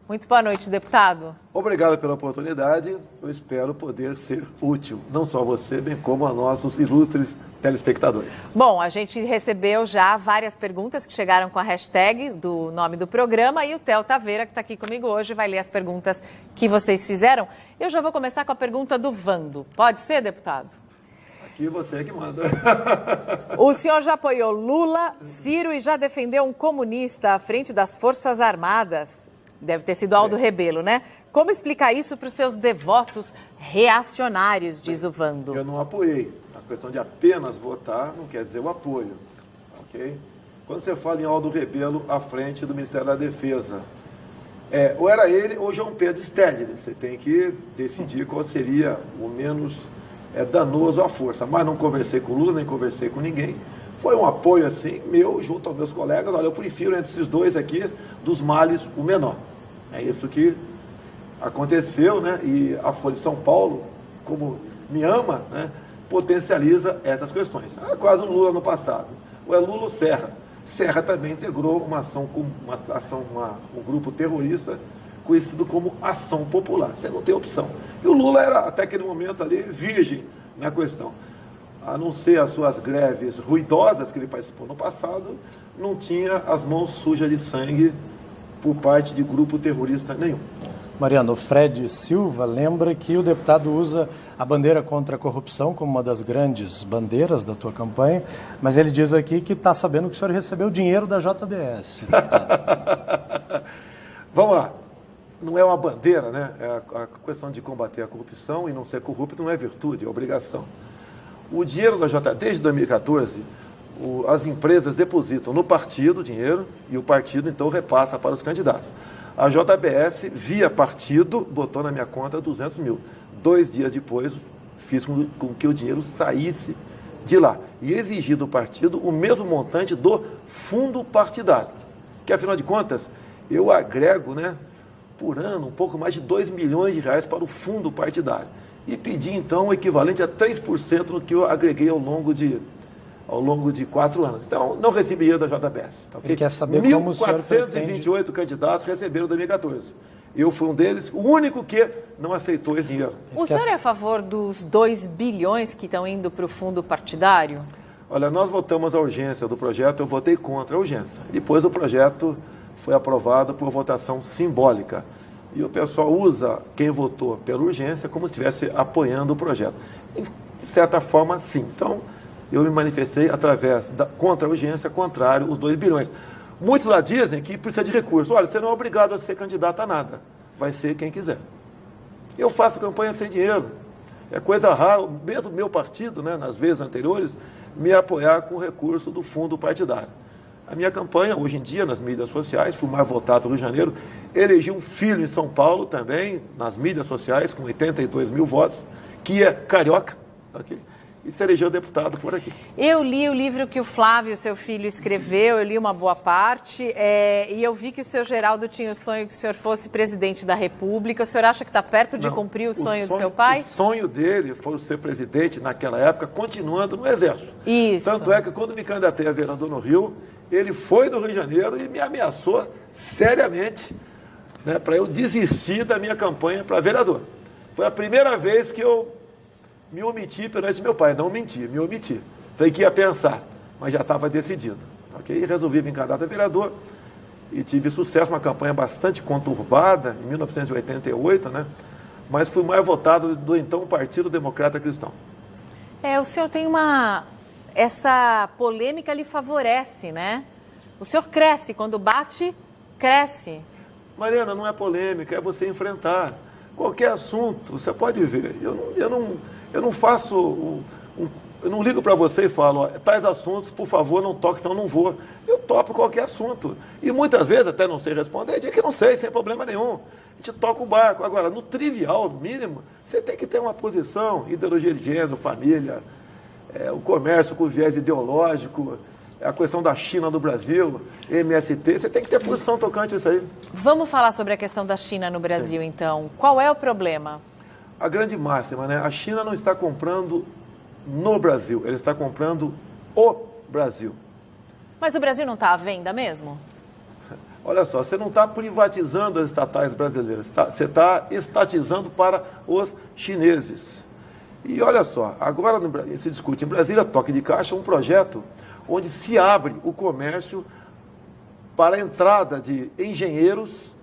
Muito boa noite, deputado. Obrigado pela oportunidade. Eu espero poder ser útil, não só a você, bem como a nossos ilustres telespectadores. Bom, a gente recebeu já várias perguntas que chegaram com a hashtag do nome do programa e o Theo Taveira, que está aqui comigo hoje, vai ler as perguntas que vocês fizeram. Eu já vou começar com a pergunta do Vando. Pode ser, deputado? Aqui você é que manda. O senhor já apoiou Lula, Ciro e já defendeu um comunista à frente das Forças Armadas. Deve ter sido Aldo Rebelo, né? Como explicar isso para os seus devotos reacionários, diz o Vando? Eu não apoiei. A questão de apenas votar não quer dizer o apoio, ok? Quando você fala em Aldo Rebelo à frente do Ministério da Defesa, ou era ele ou João Pedro Stedley. Você tem que decidir qual seria o menos danoso à força. Mas não conversei com o Lula, nem conversei com ninguém. Foi um apoio, assim, meu, junto aos meus colegas. Olha, eu prefiro entre esses dois aqui, dos males, o menor. É isso que aconteceu, né? E a Folha de São Paulo, como me ama, né, potencializa essas questões. Quase um Lula no passado. Ou é Lula ou Serra. Serra também integrou uma ação, um grupo terrorista conhecido como Ação Popular. Você não tem opção. E o Lula era, até aquele momento ali, virgem na questão. A não ser as suas greves ruidosas que ele participou no passado, não tinha as mãos sujas de sangue por parte de grupo terrorista nenhum. Mariana, o Fred Silva lembra que o deputado usa a bandeira contra a corrupção como uma das grandes bandeiras da tua campanha, mas ele diz aqui que está sabendo que o senhor recebeu dinheiro da JBS. Vamos lá. Não é uma bandeira, né? A questão de combater a corrupção e não ser corrupto não é virtude, é obrigação. O dinheiro da JBS, desde 2014, as empresas depositam no partido o dinheiro e o partido, então, repassa para os candidatos. A JBS, via partido, botou na minha conta 200 mil. 2 dias depois, fiz com que o dinheiro saísse de lá. E exigi do partido o mesmo montante do fundo partidário. Que, afinal de contas, eu agrego, né, por ano, um pouco mais de 2 milhões de reais para o fundo partidário. E pedi, então, o equivalente a 3% do que eu agreguei ao longo de 4 anos. Então, não recebi dinheiro da JBS. Tá, okay? Ele quer saber como o senhor 1.428 candidatos receberam em 2014. Eu fui um deles, o único que não aceitou esse dinheiro. O senhor é a favor dos 2 bilhões que estão indo para o fundo partidário? Olha, nós votamos a urgência do projeto, eu votei contra a urgência. Depois o projeto foi aprovado por votação simbólica. E o pessoal usa quem votou pela urgência como se estivesse apoiando o projeto. De certa forma, sim. Então, eu me manifestei contra a urgência, contrário os 2 bilhões. Muitos lá dizem que precisa de recurso. Olha, você não é obrigado a ser candidato a nada. Vai ser quem quiser. Eu faço campanha sem dinheiro. É coisa rara, mesmo meu partido, né, nas vezes anteriores, me apoiar com recurso do fundo partidário. A minha campanha, hoje em dia, nas mídias sociais, fui mais votado no Rio de Janeiro, elegi um filho em São Paulo também, nas mídias sociais, com 82 mil votos, que é carioca, okay? E se elegeu deputado por aqui. Eu li o livro que o Flávio, seu filho, escreveu, eu li uma boa parte, e eu vi que o seu Geraldo tinha o sonho que o senhor fosse presidente da República. O senhor acha que está perto de cumprir o sonho do seu pai? O sonho dele foi ser presidente naquela época, continuando no Exército. Isso. Tanto é que quando me candidatei a vereador no Rio, ele foi do Rio de Janeiro e me ameaçou seriamente, né, para eu desistir da minha campanha para vereador. Foi a primeira vez que eu me omiti perante meu pai. Não menti, me omiti. Falei que ia pensar, mas já estava decidido. Okay? E resolvi me candidatar a vereador e tive sucesso, uma campanha bastante conturbada, em 1988, né? Mas fui mais votado do então Partido Democrata Cristão. O senhor tem essa polêmica lhe favorece, né? O senhor cresce, quando bate, cresce. Mariana, não é polêmica, é você enfrentar qualquer assunto. Você pode ver, eu não faço, eu não ligo para você e falo, ó, tais assuntos, por favor, não toque, senão eu não vou. Eu topo qualquer assunto. E muitas vezes, até não sei responder, digo que não sei, sem problema nenhum. A gente toca o barco. Agora, no trivial, no mínimo, você tem que ter uma posição, ideologia de gênero, família, o comércio com viés ideológico, a questão da China no Brasil, MST, você tem que ter posição tocante isso aí. Vamos falar sobre a questão da China no Brasil, sim. Então. Qual é o problema? A grande máxima, né? A China não está comprando no Brasil, ela está comprando o Brasil. Mas o Brasil não está à venda mesmo? Olha só, você não está privatizando as estatais brasileiras, você está estatizando para os chineses. E olha só, agora se discute em Brasília, toque de caixa, um projeto onde se abre o comércio para a entrada de engenheiros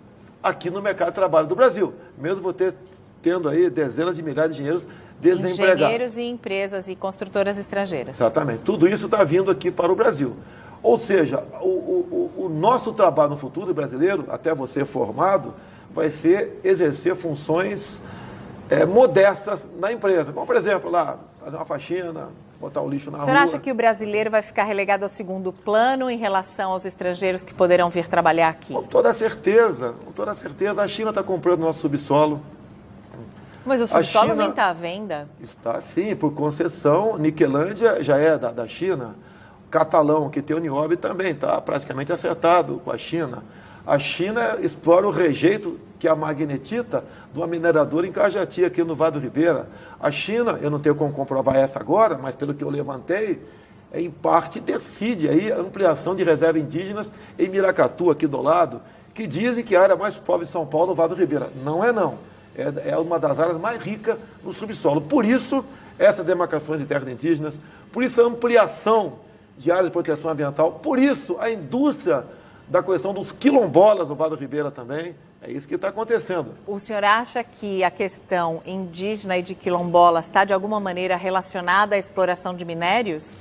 aqui no mercado de trabalho do Brasil, mesmo você tendo aí dezenas de milhares de engenheiros desempregados. Engenheiros e empresas e construtoras estrangeiras. Exatamente. Tudo isso está vindo aqui para o Brasil. Ou seja, o nosso trabalho no futuro brasileiro, até você formado, vai ser exercer funções modestas na empresa. Como, por exemplo, lá, fazer uma faxina, botar o lixo na rua. O senhor acha que o brasileiro vai ficar relegado ao segundo plano em relação aos estrangeiros que poderão vir trabalhar aqui? Com toda certeza, com toda certeza. A China está comprando nosso subsolo. Mas o subsolo nem está à venda? Está sim, por concessão. Niquelândia já é da China. Catalão, que tem o Nióbio, também está praticamente acertado com a China. A China explora o rejeito que é a magnetita de uma mineradora em Cajati, aqui no Vale do Ribeira. A China, eu não tenho como comprovar essa agora, mas pelo que eu levantei, em parte decide aí a ampliação de reservas indígenas em Miracatu, aqui do lado, que dizem que a área mais pobre de São Paulo é o Vale do Ribeira. Não é não. É uma das áreas mais ricas no subsolo. Por isso, essa demarcação de terras indígenas, por isso a ampliação de áreas de proteção ambiental, por isso a indústria da questão dos quilombolas no Vale do Ribeira também, é isso que está acontecendo. O senhor acha que a questão indígena e de quilombolas está de alguma maneira relacionada à exploração de minérios?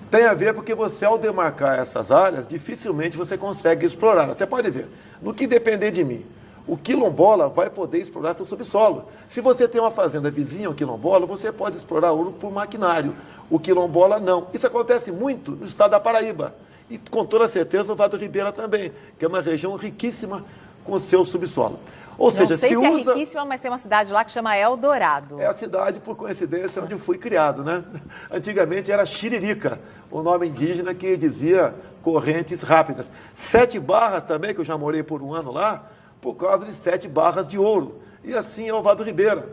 Tem a ver porque você, ao demarcar essas áreas, dificilmente você consegue explorar. Você pode ver, no que depender de mim, o quilombola vai poder explorar seu subsolo. Se você tem uma fazenda vizinha ao quilombola, você pode explorar ouro por maquinário. O quilombola não. Isso acontece muito no estado da Paraíba. E com toda certeza no Vale do Ribeira também, que é uma região riquíssima com seu subsolo. Ou seja, não sei se usa... é riquíssima, mas tem uma cidade lá que chama Eldorado. É a cidade, por coincidência, onde eu fui criado, né? Antigamente era Xiririca, o nome indígena que dizia correntes rápidas. 7 barras também, que eu já morei por um ano lá, por causa de 7 barras de ouro. E assim é o Vale do Ribeira.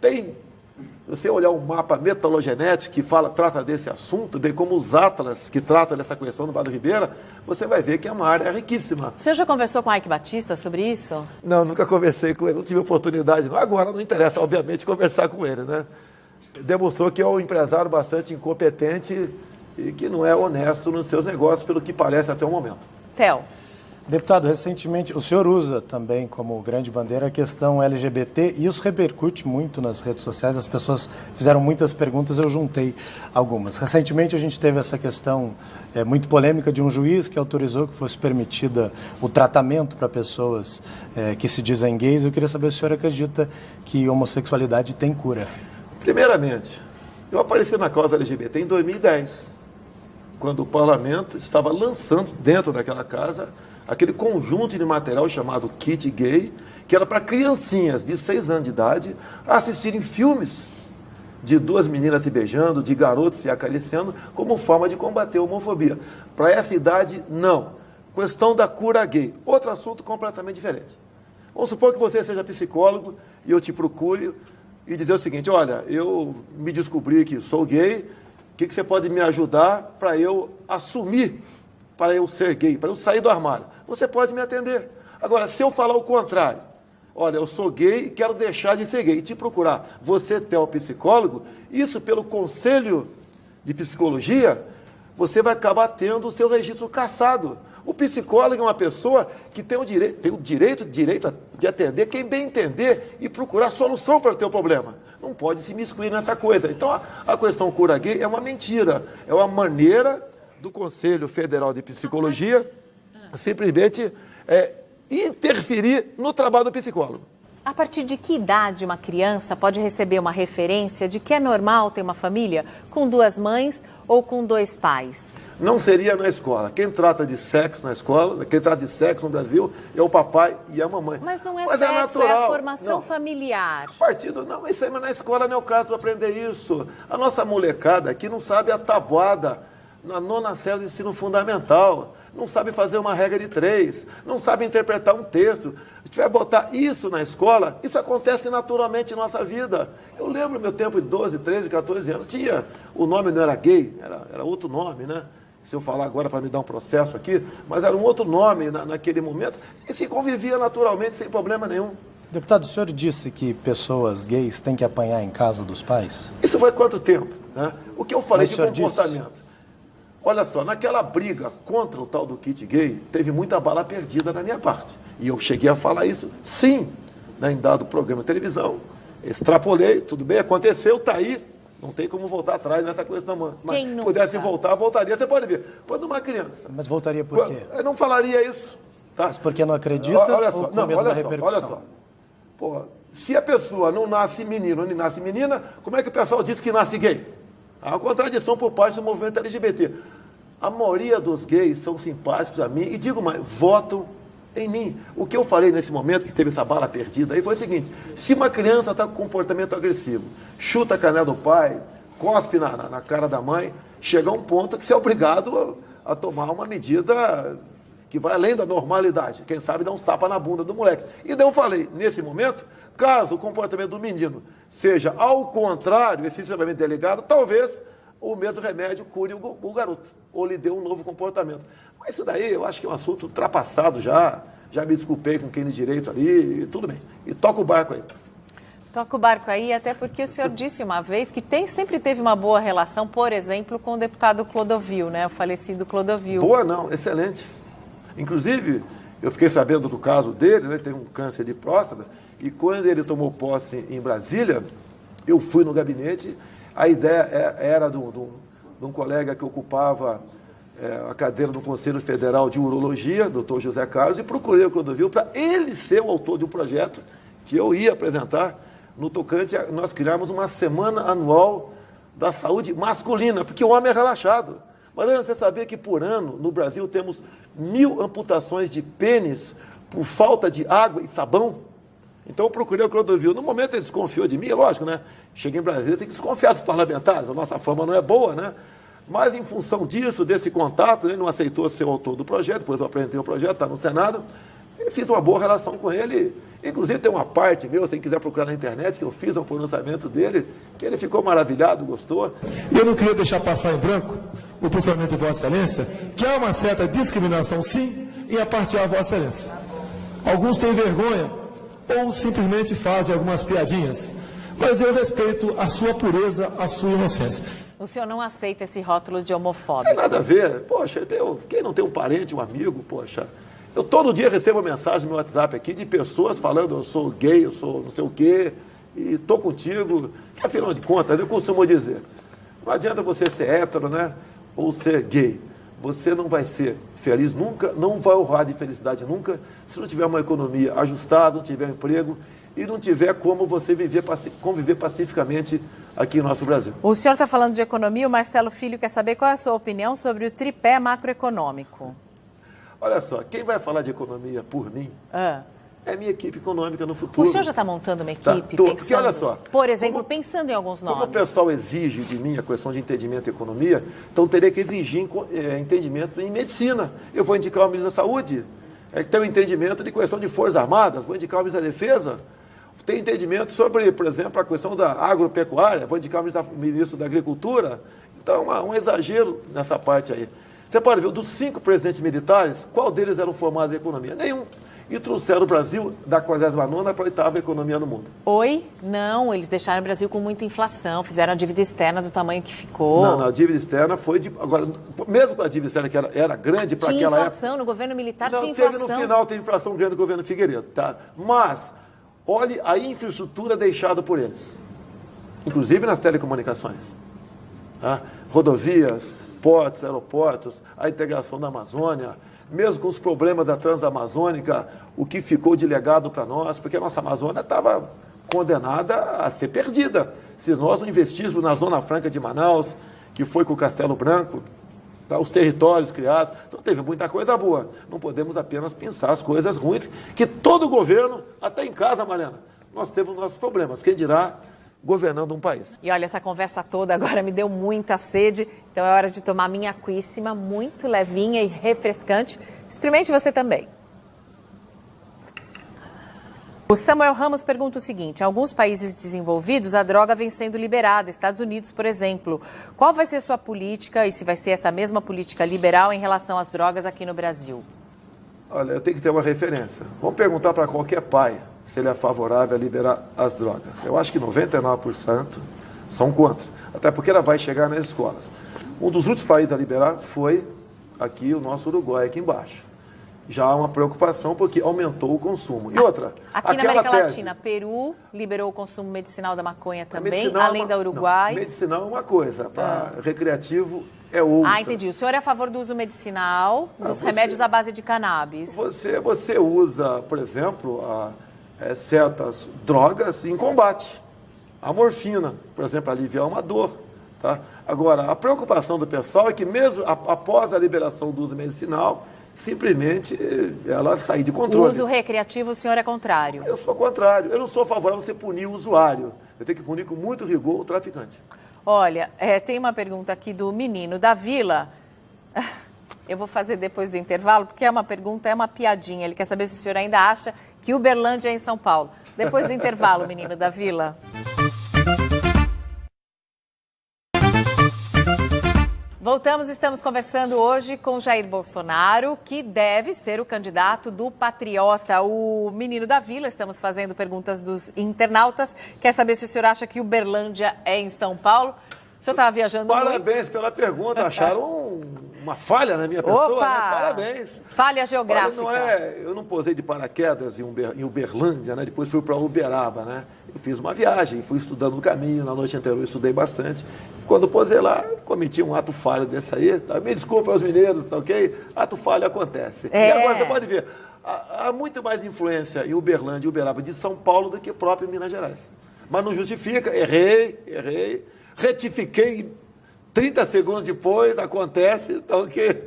Tem, se você olhar um mapa metalogenético que trata desse assunto, bem como os atlas que tratam dessa questão do Vale do Ribeira, você vai ver que é uma área riquíssima. O senhor já conversou com o Ike Batista sobre isso? Não, nunca conversei com ele, não tive oportunidade. Não. Agora não interessa, obviamente, conversar com ele, né? Demonstrou que é um empresário bastante incompetente e que não é honesto nos seus negócios, pelo que parece até o momento. Theo. Deputado, recentemente, o senhor usa também como grande bandeira a questão LGBT e isso repercute muito nas redes sociais, as pessoas fizeram muitas perguntas, eu juntei algumas. Recentemente a gente teve essa questão muito polêmica de um juiz que autorizou que fosse permitida o tratamento para pessoas que se dizem gays. Eu queria saber se o senhor acredita que homossexualidade tem cura. Primeiramente, eu apareci na causa LGBT em 2010, quando o parlamento estava lançando dentro daquela casa aquele conjunto de material chamado Kit Gay, que era para criancinhas de 6 anos de idade assistirem filmes de 2 meninas se beijando, de garotos se acariciando, como forma de combater a homofobia. Para essa idade, não. Questão da cura gay. Outro assunto completamente diferente. Vamos supor que você seja psicólogo e eu te procure e dizer o seguinte: olha, eu me descobri que sou gay, o que você pode me ajudar para eu assumir, para eu ser gay, para eu sair do armário? Você pode me atender. Agora, se eu falar o contrário, olha, eu sou gay e quero deixar de ser gay, e te procurar, você é o psicólogo, isso pelo Conselho de Psicologia, você vai acabar tendo o seu registro cassado. O psicólogo é uma pessoa que tem o direito de atender quem bem entender e procurar solução para o teu problema. Não pode se miscuir nessa coisa. Então, a questão cura gay é uma mentira, é uma maneira do Conselho Federal de Psicologia simplesmente interferir no trabalho do psicólogo. A partir de que idade uma criança pode receber uma referência de que é normal ter uma família com 2 mães ou com 2 pais? Não seria na escola. Quem trata de sexo na escola, quem trata de sexo no Brasil é o papai e a mamãe. Mas não é Mas sexo, é natural. É a formação familiar. Não, isso aí, mas na escola não é o caso de aprender isso. A nossa molecada aqui não sabe a tabuada na 9ª série do ensino fundamental, não sabe fazer uma regra de 3, não sabe interpretar um texto. A gente vai botar isso na escola, isso acontece naturalmente em nossa vida. Eu lembro meu tempo de 12, 13, 14 anos, o nome não era gay, era outro nome, né? se eu falar agora para me dar um processo aqui, mas era um outro nome naquele momento, e se convivia naturalmente, sem problema nenhum. Deputado, o senhor disse que pessoas gays têm que apanhar em casa dos pais? Isso foi quanto tempo? Né? O que eu falei de comportamento. Disse... Olha só, naquela briga contra o tal do kit gay, teve muita bala perdida da minha parte. E eu cheguei a falar isso, sim, né, em dado programa de televisão, extrapolei, tudo bem, aconteceu, está aí. Não tem como voltar atrás nessa questão. Mas se pudesse voltar, voltaria. Você pode ver. Quando uma criança... Mas voltaria por quê? Eu não falaria isso. Tá? Mas porque não acredita olha só, ou com medo da repercussão? Olha só. Pô, se a pessoa não nasce menino nem nasce menina, como é que o pessoal diz que nasce gay? Há uma contradição por parte do movimento LGBT. A maioria dos gays são simpáticos a mim e, digo mais, votam em mim. O que eu falei nesse momento, que teve essa bala perdida aí, foi o seguinte: se uma criança está com comportamento agressivo, chuta a canela do pai, cospe na cara da mãe, chega a um ponto que você é obrigado a tomar uma medida que vai além da normalidade. Quem sabe dá uns tapas na bunda do moleque. E daí eu falei, nesse momento, caso o comportamento do menino seja ao contrário, excessivamente delegado, talvez o mesmo remédio cure o garoto, ou lhe dê um novo comportamento. Mas isso daí eu acho que é um assunto ultrapassado já me desculpei com quem de direito ali, e tudo bem. E toca o barco aí. Toca o barco aí, até porque o senhor disse uma vez que sempre teve uma boa relação, por exemplo, com o deputado Clodovil, né? O falecido Clodovil. Boa não, excelente. Inclusive, eu fiquei sabendo do caso dele, né? Teve um câncer de próstata, e quando ele tomou posse em Brasília, eu fui no gabinete, a ideia era de um colega que ocupava a cadeira do Conselho Federal de Urologia, doutor José Carlos, e procurei o Clodovil para ele ser o autor de um projeto que eu ia apresentar no tocante. Nós criamos uma semana anual da saúde masculina, porque o homem é relaxado. Mariana, você sabia que por ano, no Brasil, temos 1000 amputações de pênis por falta de água e sabão? Então eu procurei o Clodovil. No momento ele desconfiou de mim, é lógico, né? Cheguei em Brasília, tem que desconfiar dos parlamentares, a nossa fama não é boa, né? Mas em função disso, desse contato, ele não aceitou ser o autor do projeto, depois eu apresentei o projeto, está no Senado, e fiz uma boa relação com ele. Inclusive tem uma parte meu, se quem quiser procurar na internet, que eu fiz o pronunciamento dele, que ele ficou maravilhado, gostou. E eu não queria deixar passar em branco o posicionamento de Vossa Excelência, que há uma certa discriminação, sim, em apartear a Vossa Excelência. Alguns têm vergonha ou simplesmente fazem algumas piadinhas, mas eu respeito a sua pureza, a sua inocência. O senhor não aceita esse rótulo de homofóbico? Não tem nada a ver. Poxa, quem não tem um parente, um amigo, poxa... Eu todo dia recebo mensagem no meu WhatsApp aqui de pessoas falando, eu sou gay, eu sou não sei o quê, e estou contigo. Que afinal de contas, eu costumo dizer, não adianta você ser hétero, né, ou ser gay. Você não vai ser feliz nunca, não vai honrar de felicidade nunca, se não tiver uma economia ajustada, não tiver um emprego e não tiver como você conviver pacificamente aqui no nosso Brasil. O senhor está falando de economia, o Marcelo Filho quer saber qual é a sua opinião sobre o tripé macroeconômico. Olha só, quem vai falar de economia por mim é minha equipe econômica no futuro. O senhor já está montando uma equipe? Porque olha só. Por exemplo, pensando em alguns nomes. Como o pessoal exige de mim a questão de entendimento em economia, então teria que exigir entendimento em medicina. Eu vou indicar o ministro da Saúde, que tem um entendimento de questão de Forças Armadas, vou indicar o ministro da Defesa, tem entendimento sobre, por exemplo, a questão da agropecuária, vou indicar o ministro da Agricultura. Então, um exagero nessa parte aí. Você pode ver, dos 5 presidentes militares, qual deles eram formados em economia? Nenhum. E trouxeram o Brasil da 49ª para a 8ª economia no mundo. Oi? Não, eles deixaram o Brasil com muita inflação, fizeram a dívida externa do tamanho que ficou. Não, a dívida externa foi de... Agora, mesmo com a dívida externa que era grande para aquela época... Tinha inflação, no governo militar tinha teve inflação. No final tem inflação grande no governo Figueiredo, tá? Mas, olhe a infraestrutura deixada por eles. Inclusive nas telecomunicações. Tá? Rodovias, portos, aeroportos, a integração da Amazônia, mesmo com os problemas da Transamazônica, o que ficou de legado para nós, porque a nossa Amazônia estava condenada a ser perdida. Se nós não investíssemos na Zona Franca de Manaus, que foi com o Castelo Branco, tá, os territórios criados, então teve muita coisa boa. Não podemos apenas pensar as coisas ruins, que todo governo, até em casa, Mariana, nós temos nossos problemas. Quem dirá governando um país. E olha, essa conversa toda agora me deu muita sede, então é hora de tomar minha aquíssima, muito levinha e refrescante. Experimente você também. O Samuel Ramos pergunta o seguinte: em alguns países desenvolvidos, a droga vem sendo liberada, Estados Unidos, por exemplo. Qual vai ser sua política e se vai ser essa mesma política liberal em relação às drogas aqui no Brasil? Olha, eu tenho que ter uma referência. Vamos perguntar para qualquer pai se ele é favorável a liberar as drogas. Eu acho que 99% são contra, até porque ela vai chegar nas escolas. Um dos últimos países a liberar foi aqui o nosso Uruguai, aqui embaixo. Já há uma preocupação porque aumentou o consumo. E outra, aqui na América Latina, Peru liberou o consumo medicinal da maconha também, além da Uruguai. Não, medicinal é uma coisa, para recreativo é outra. Ah, entendi. O senhor é a favor do uso medicinal dos remédios à base de cannabis? Você usa, por exemplo, certas drogas em combate. A morfina, por exemplo, aliviar uma dor. Tá? Agora, a preocupação do pessoal é que mesmo após a liberação do uso medicinal, simplesmente ela sair de controle. O uso recreativo, o senhor é contrário? Eu sou contrário. Eu não sou favorável a você punir o usuário. Eu tenho que punir com muito rigor o traficante. Olha, tem uma pergunta aqui do menino da Vila. Eu vou fazer depois do intervalo, porque é uma pergunta, é uma piadinha. Ele quer saber se o senhor ainda acha que Uberlândia é em São Paulo. Depois do intervalo, menino da Vila. Voltamos, estamos conversando hoje com Jair Bolsonaro, que deve ser o candidato do Patriota. O menino da Vila, estamos fazendo perguntas dos internautas. Quer saber se o senhor acha que Uberlândia é em São Paulo? O senhor estava viajando Parabéns muito? Pela pergunta, acharam uma falha na minha pessoa, Opa! né? Parabéns. Falha geográfica. Olha, eu não posei de paraquedas em Uberlândia, né? Depois fui para Uberaba, né? Eu fiz uma viagem, fui estudando no caminho, na noite anterior eu estudei bastante. Quando posei lá, cometi um ato falho desse aí, tá? Me desculpa aos mineiros, tá ok? Ato falho acontece. E agora você pode ver, há muito mais influência em Uberlândia e Uberaba de São Paulo do que próprio em Minas Gerais. Mas não justifica, errei, retifiquei, 30 segundos depois, acontece, tá ok?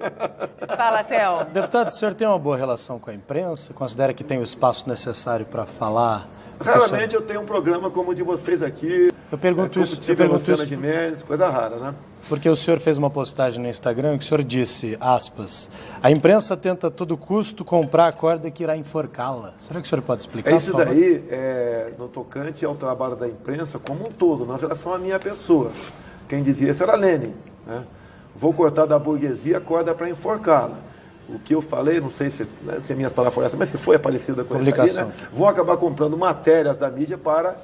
Fala, Theo. Deputado, o senhor tem uma boa relação com a imprensa? Considera que tem o espaço necessário para falar? Raramente eu tenho um programa como o de vocês aqui. Eu pergunto isso. Gimenez, coisa rara, né? Porque o senhor fez uma postagem no Instagram que o senhor disse, aspas, a imprensa tenta a todo custo comprar a corda que irá enforcá-la. Será que o senhor pode explicar? Isso daí, no tocante ao trabalho da imprensa como um todo, na relação à minha pessoa. Quem dizia isso era Lenin, né? Vou cortar da burguesia a corda para enforcá-la. O que eu falei, não sei se minhas palavras foram essas, mas se foi parecida com isso aí, né? Vão acabar comprando matérias da mídia para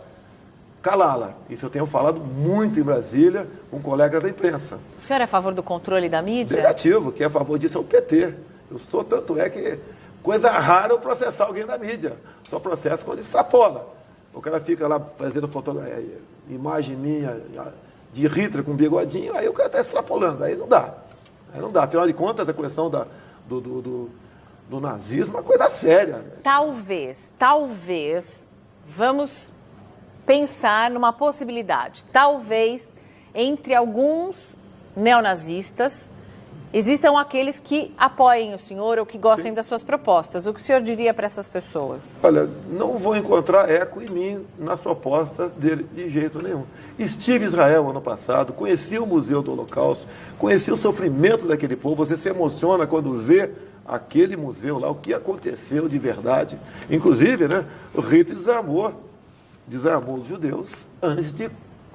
calá-la. Isso eu tenho falado muito em Brasília com colegas da imprensa. O senhor é a favor do controle da mídia? Negativo, quem é a favor disso é o PT. Eu sou, tanto é que coisa rara eu processar alguém da mídia. Só processo quando extrapola. O cara fica lá fazendo imagem minha de Hitler com bigodinho, aí o cara está extrapolando, aí não dá. Afinal de contas, a questão do nazismo é uma coisa séria. Talvez, vamos pensar numa possibilidade. Talvez, entre alguns neonazistas, existam aqueles que apoiem o senhor ou que gostem das suas propostas. O que o senhor diria para essas pessoas? Olha, não vou encontrar eco em mim nas propostas dele de jeito nenhum. Estive em Israel ano passado, conheci o Museu do Holocausto, conheci o sofrimento daquele povo. Você se emociona quando vê aquele museu lá, o que aconteceu de verdade. Inclusive, né, o Hitler desarmou os judeus antes de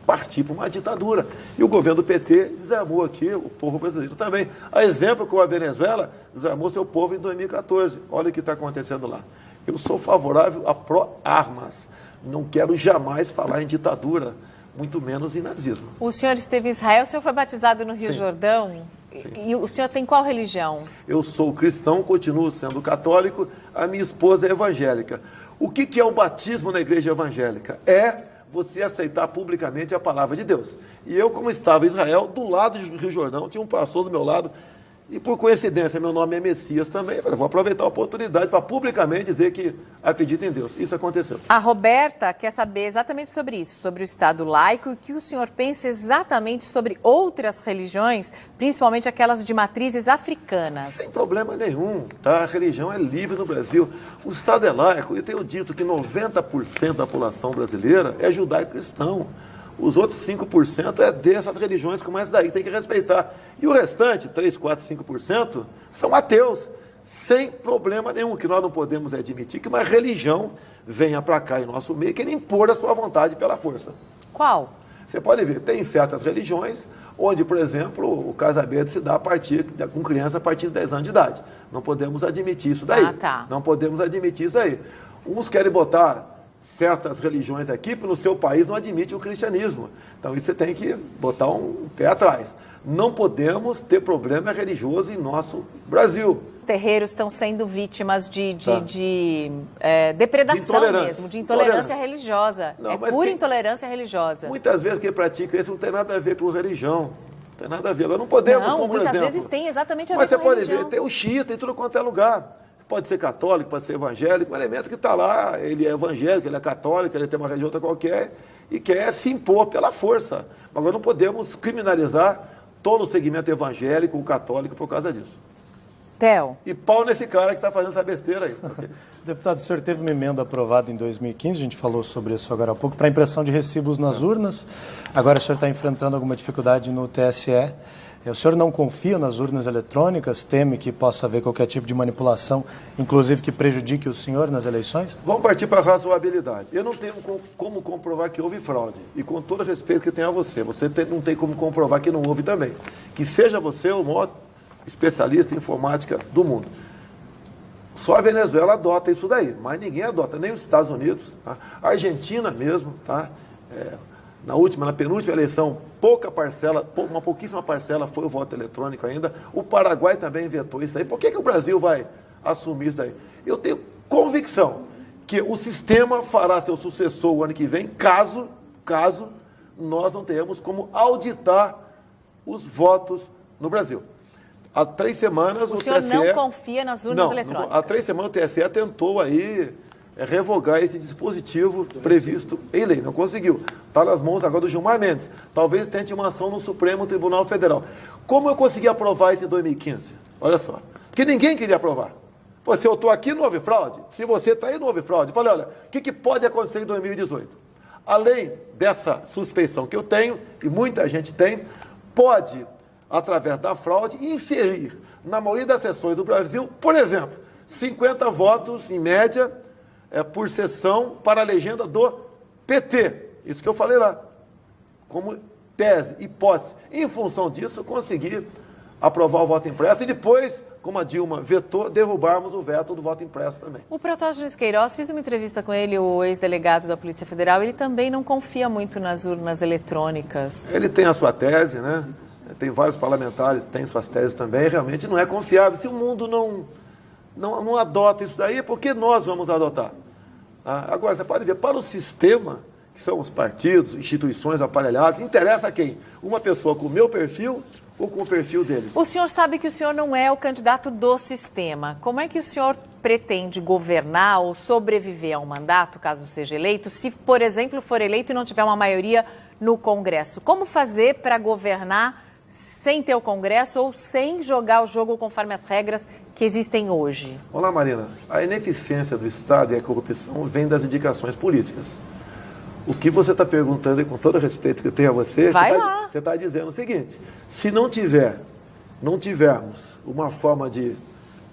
partir para uma ditadura. E o governo do PT desarmou aqui o povo brasileiro também. A exemplo, como a Venezuela desarmou seu povo em 2014. Olha o que está acontecendo lá. Eu sou favorável a pró-armas. Não quero jamais falar em ditadura, muito menos em nazismo. O senhor esteve em Israel, o senhor foi batizado no Rio Jordão? Sim. E o senhor tem qual religião? Eu sou cristão, continuo sendo católico, a minha esposa é evangélica. O que é o batismo na igreja evangélica? É você aceitar publicamente a palavra de Deus. E eu, como estava em Israel, do lado do Rio Jordão, tinha um pastor do meu lado, e por coincidência, meu nome é Messias também, eu falei, vou aproveitar a oportunidade para publicamente dizer que acredito em Deus. Isso aconteceu. A Roberta quer saber exatamente sobre isso, sobre o Estado laico, e o que o senhor pensa exatamente sobre outras religiões, principalmente aquelas de matrizes africanas. Sem problema nenhum, tá? A religião é livre no Brasil. O Estado é laico. Eu tenho dito que 90% da população brasileira é judaico-cristão. Os outros 5% é dessas religiões como essa daí, que tem que respeitar. E o restante, 3, 4, 5%, são ateus. sem problema nenhum, que nós não podemos admitir que uma religião venha para cá em nosso meio e queira impor a sua vontade pela força. Qual? Você pode ver, tem certas religiões onde, por exemplo, o casamento se dá com criança a partir de 10 anos de idade. Não podemos admitir isso daí. Tá. Não podemos admitir isso daí. Uns querem botar certas religiões aqui, porque no seu país não admite o cristianismo. Então, isso você tem que botar um pé atrás. Não podemos ter problema religioso em nosso Brasil. Terreiros estão sendo vítimas de depredação mesmo, de intolerância religiosa. Não, é pura intolerância religiosa. Muitas vezes quem pratica isso não tem nada a ver com religião. Não tem nada a ver. Agora, não podemos, como por exemplo... muitas vezes tem exatamente a ver mas com você pode religião. ver, tem o xiita em tudo quanto é lugar. Pode ser católico, pode ser evangélico, um elemento que está lá, ele é evangélico, ele é católico, ele tem uma religião qualquer e quer se impor pela força. Agora, não podemos criminalizar todo o segmento evangélico, o católico, por causa disso. Theo. E pau nesse cara que está fazendo essa besteira aí. Okay? Deputado, o senhor teve uma emenda aprovada em 2015, a gente falou sobre isso agora há pouco, para impressão de recibos nas urnas. Agora o senhor está enfrentando alguma dificuldade no TSE. O senhor não confia nas urnas eletrônicas? Teme que possa haver qualquer tipo de manipulação, inclusive que prejudique o senhor nas eleições? Vamos partir para a razoabilidade. Eu não tenho como comprovar que houve fraude. E com todo o respeito que tenho a você, não tem como comprovar que não houve também. Que seja você o maior especialista em informática do mundo. Só a Venezuela adota isso daí, mas ninguém adota, nem os Estados Unidos. Tá? A Argentina mesmo, tá? Na penúltima eleição, uma pouquíssima parcela foi o voto eletrônico ainda. O Paraguai também vetou isso aí. Por que o Brasil vai assumir isso daí? Eu tenho convicção que o sistema fará seu sucessor o ano que vem, caso nós não tenhamos como auditar os votos no Brasil. Há 3 semanas o senhor TSE... não confia nas urnas eletrônicas? Há 3 semanas o TSE tentou aí revogar esse dispositivo previsto em lei. Não conseguiu. Está nas mãos agora do Gilmar Mendes. Talvez tente uma ação no Supremo Tribunal Federal. Como eu consegui aprovar isso em 2015? Olha só. Porque ninguém queria aprovar. Pô, se eu estou aqui, não houve fraude. Se você está aí, não houve fraude. Eu falei, olha, o que pode acontecer em 2018? Além dessa suspeição que eu tenho, e muita gente tem, pode, através da fraude, inserir na maioria das sessões do Brasil, por exemplo, 50 votos, em média, por sessão para a legenda do PT. Isso que eu falei lá. Como tese, hipótese. Em função disso, eu consegui aprovar o voto impresso e depois, como a Dilma vetou, derrubarmos o veto do voto impresso também. O Protógenes Queiroz, fiz uma entrevista com ele, o ex-delegado da Polícia Federal, ele também não confia muito nas urnas eletrônicas. Ele tem a sua tese, né? Tem vários parlamentares que têm suas teses também, realmente não é confiável. Se o mundo não adota isso daí, por que nós vamos adotar? Agora, você pode ver, para o sistema, que são os partidos, instituições aparelhadas, interessa a quem? Uma pessoa com o meu perfil ou com o perfil deles? O senhor sabe que o senhor não é o candidato do sistema. Como é que o senhor pretende governar ou sobreviver a um mandato, caso seja eleito, se, por exemplo, for eleito e não tiver uma maioria no Congresso? Como fazer para governar sem ter o Congresso ou sem jogar o jogo conforme as regras que existem hoje? Olá, Marina. A ineficiência do Estado e a corrupção vem das indicações políticas. O que você está perguntando, e com todo o respeito que eu tenho a você, você está dizendo o seguinte: se não tivermos uma forma de